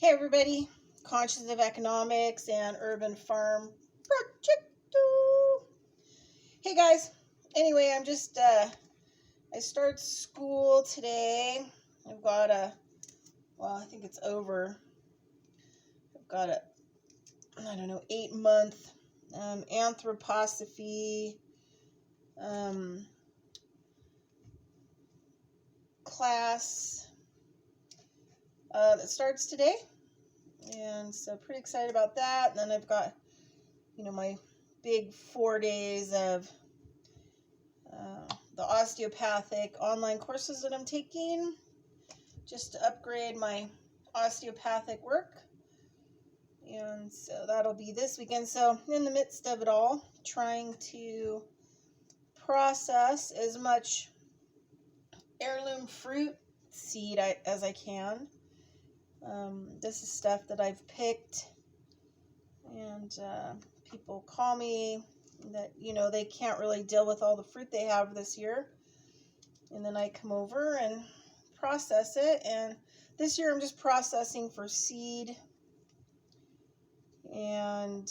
Hey everybody, Conscious of Economics and Urban Farm Project. Hey guys, anyway, I start school today. I've got I think it's over. I've got a, 8-month anthroposophy class that starts today. And so pretty excited about that. And then I've got, my big 4 days of the osteopathic online courses that I'm taking just to upgrade my osteopathic work. And so that'll be this weekend. So in the midst of it all, trying to process as much heirloom fruit seed as I can. This is stuff that I've picked, and people call me that, they can't really deal with all the fruit they have this year. And then I come over and process it. And this year I'm just processing for seed. And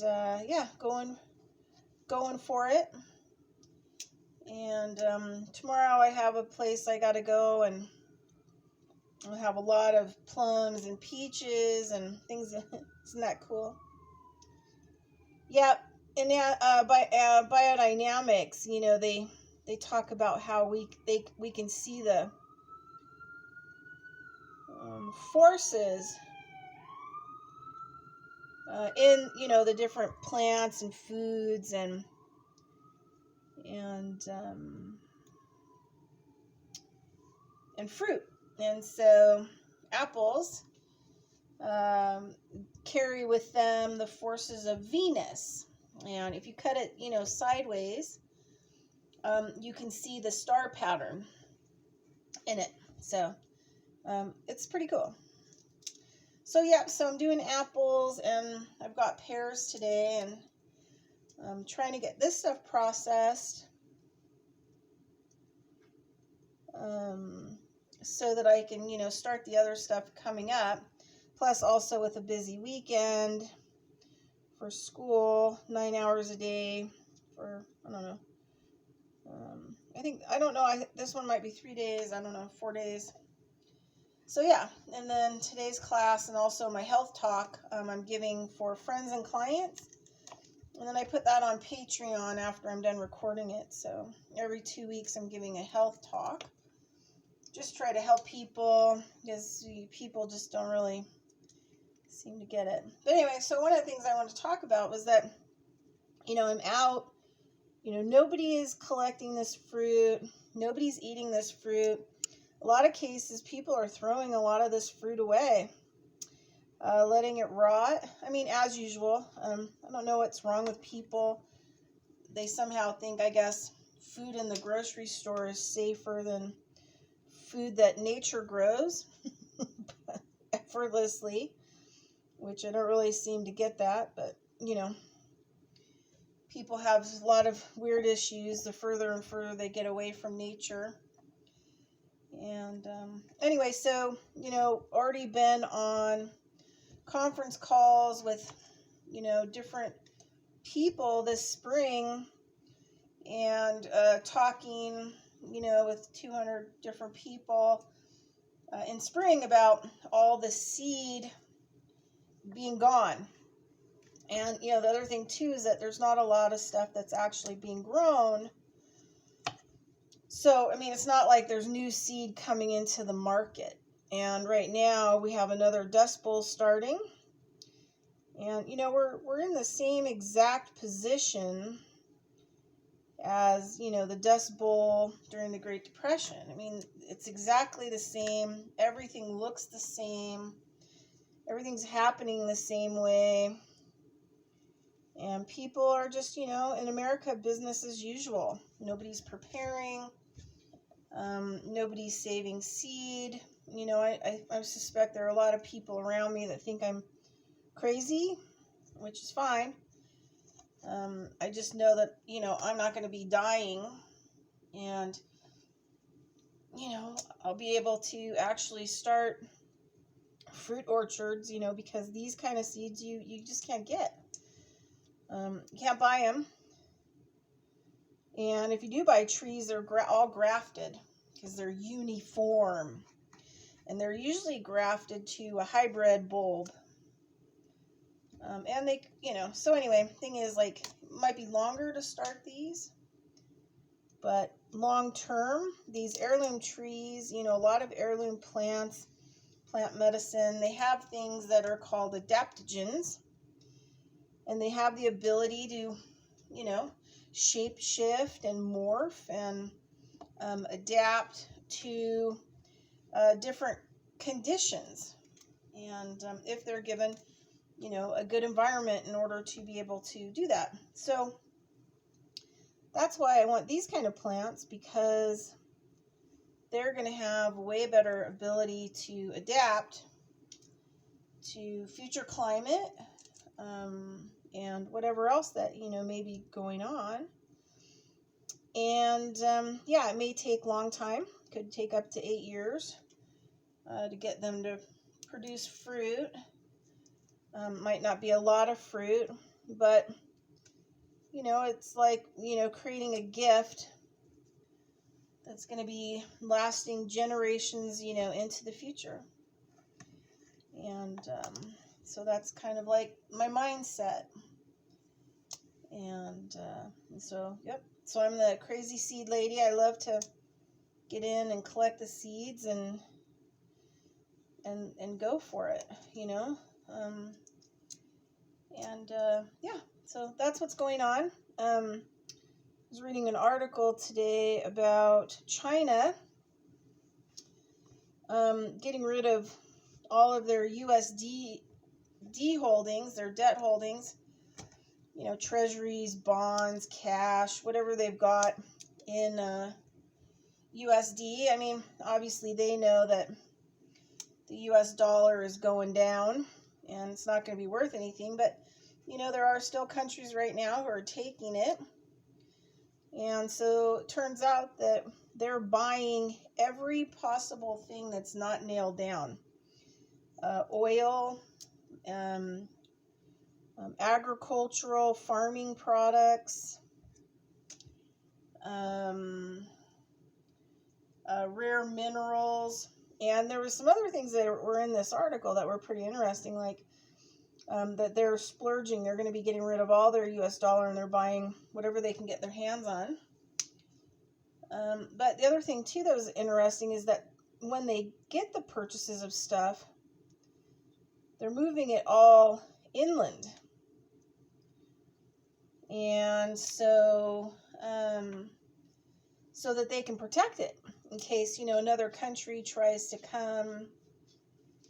going for it. And tomorrow I have a place I got to go, and I'll have a lot of plums and peaches and things. Isn't that cool? Yep. And biodynamics, they talk about how we can see the forces in the different plants and foods and fruit. And so apples carry with them the forces of Venus. And if you cut it, sideways, you can see the star pattern in it. So it's pretty cool. So I'm doing apples, and I've got pears today, and I'm trying to get this stuff processed so that I can, start the other stuff coming up. Plus, also with a busy weekend for school, 9 hours a day for, this one might be 3 days, 4 days. So and then today's class and also my health talk I'm giving for friends and clients. And then I put that on Patreon after I'm done recording it. So every 2 weeks I'm giving a health talk. Just try to help people, because people just don't really seem to get it. But anyway, so one of the things I want to talk about was that, I'm out, nobody is collecting this fruit. Nobody's eating this fruit. A lot of cases, people are throwing a lot of this fruit away, letting it rot. I mean, as usual, I don't know what's wrong with people. They somehow think, I guess, food in the grocery store is safer than food that nature grows effortlessly, which I don't really seem to get that, but, people have a lot of weird issues the further and further they get away from nature. And anyway, so, already been on conference calls with, different people this spring, and talking, with 200 different people in spring about all the seed being gone. And, the other thing too is that there's not a lot of stuff that's actually being grown. So, I mean, it's not like there's new seed coming into the market. And right now we have another Dust Bowl starting. And, we're in the same exact position as, the Dust Bowl during the Great Depression. I mean, it's exactly the same. Everything looks the same. Everything's happening the same way. And people are just, in America, business as usual. Nobody's preparing. Nobody's saving seed. I suspect there are a lot of people around me that think I'm crazy, which is fine. I just know that, I'm not going to be dying, and, I'll be able to actually start fruit orchards, you know, because these kind of seeds you just can't get. You can't buy them. And if you do buy trees, they're all grafted because they're uniform. And they're usually grafted to a hybrid bulb. And they, you know, so anyway, thing is, like, it might be longer to start these. But long term, these heirloom trees, you know, a lot of heirloom plants, plant medicine, they have things that are called adaptogens. And they have the ability to, you know, shape shift and morph and adapt to different conditions. And if they're given, you know, a good environment in order to be able to do that. So that's why I want these kind of plants, because they're going to have way better ability to adapt to future climate and whatever else that, you know, may be going on. And yeah, it may take a long time. Could take up to 8 years to get them to produce fruit. Might not be a lot of fruit, but, you know, it's like, you know, creating a gift that's going to be lasting generations, you know, into the future. And so that's kind of like my mindset. And so, yep. So I'm the crazy seed lady. I love to get in and collect the seeds and go for it, you know. Yeah, so that's what's going on. I was reading an article today about China getting rid of all of their USD holdings, their debt holdings, you know, treasuries, bonds, cash, whatever they've got in USD. I mean, obviously they know that the US dollar is going down and it's not going to be worth anything, but, you know, there are still countries right now who are taking it. And so it turns out that they're buying every possible thing that's not nailed down. Oil, agricultural, farming products, rare minerals, and there was some other things that were in this article that were pretty interesting, like that they're splurging. They're going to be getting rid of all their US dollar and they're buying whatever they can get their hands on. But the other thing too that was interesting is that when they get the purchases of stuff, they're moving it all inland. And so so that they can protect it in case, you know, another country tries to come,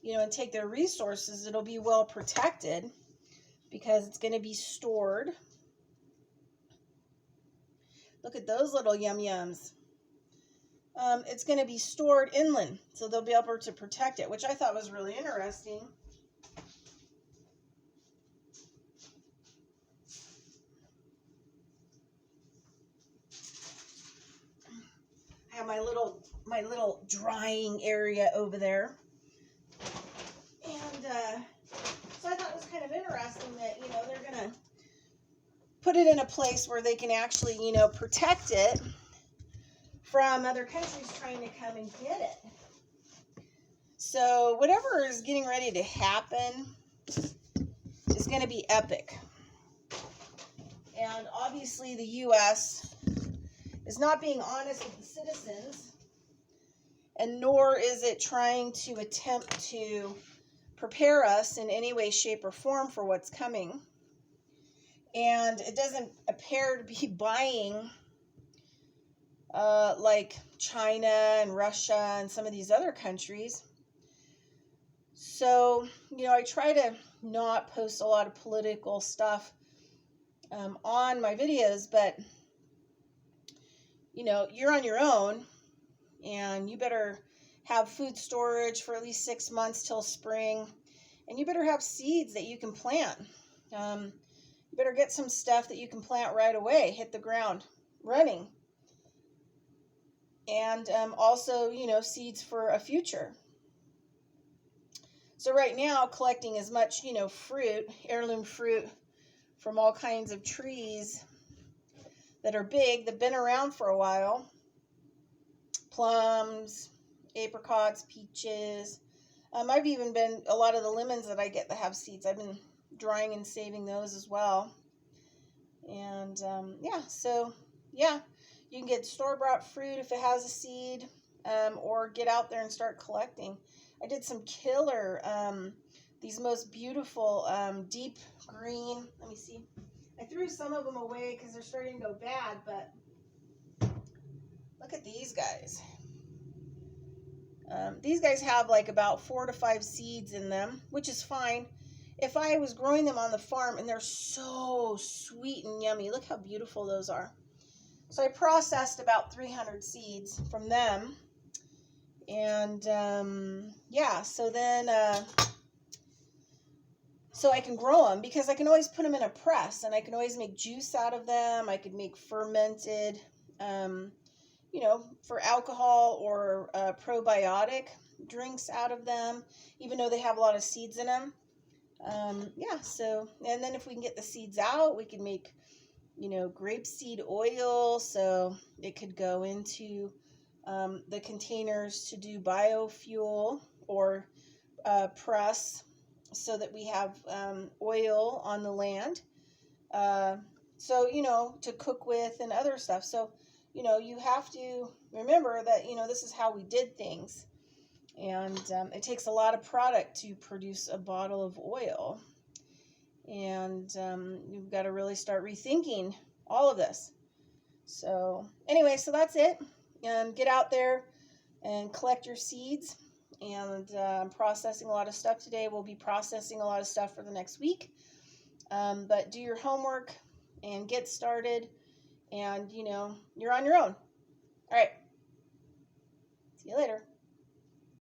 you know, and take their resources. It'll be well protected because it's going to be stored. Look at those little yum-yums. It's going to be stored inland, so they'll be able to protect it, which I thought was really interesting. I have my little drying area over there. And so I thought it was kind of interesting that, you know, they're going to put it in a place where they can actually, you know, protect it from other countries trying to come and get it. So whatever is getting ready to happen is going to be epic. And obviously the U.S. is not being honest with the citizens, and nor is it trying to attempt to prepare us in any way, shape, or form for what's coming. And it doesn't appear to be buying like China and Russia and some of these other countries. So, you know, I try to not post a lot of political stuff on my videos, but, you know, you're on your own, and you better have food storage for at least 6 months till spring, and you better have seeds that you can plant. You better get some stuff that you can plant right away, hit the ground running. And also, you know, seeds for a future. So right now, collecting as much, fruit, heirloom fruit from all kinds of trees that are big, that have been around for a while. Plums, apricots, peaches. I've even been, a lot of the lemons that I get that have seeds, I've been drying and saving those as well. And yeah, you can get store-bought fruit if it has a seed, or get out there and start collecting. I did some killer, these most beautiful deep green. Let me see. I threw some of them away because they're starting to go bad, but look at these guys. These guys have like about 4 to 5 seeds in them, which is fine. If I was growing them on the farm, and they're so sweet and yummy. Look how beautiful those are. So I processed about 300 seeds from them. And yeah, so then so I can grow them, because I can always put them in a press, and I can always make juice out of them. I could make fermented, for alcohol or probiotic drinks out of them, even though they have a lot of seeds in them. Yeah, so, and then if we can get the seeds out, we can make, grapeseed oil, so it could go into the containers to do biofuel, or press, so that we have oil on the land, so, to cook with and other stuff. So, you have to remember that, this is how we did things. And it takes a lot of product to produce a bottle of oil. And you've got to really start rethinking all of this. So anyway, so that's it. Get out there and collect your seeds. And I'm processing a lot of stuff today. We'll be processing a lot of stuff for the next week. But do your homework and get started. And, you're on your own.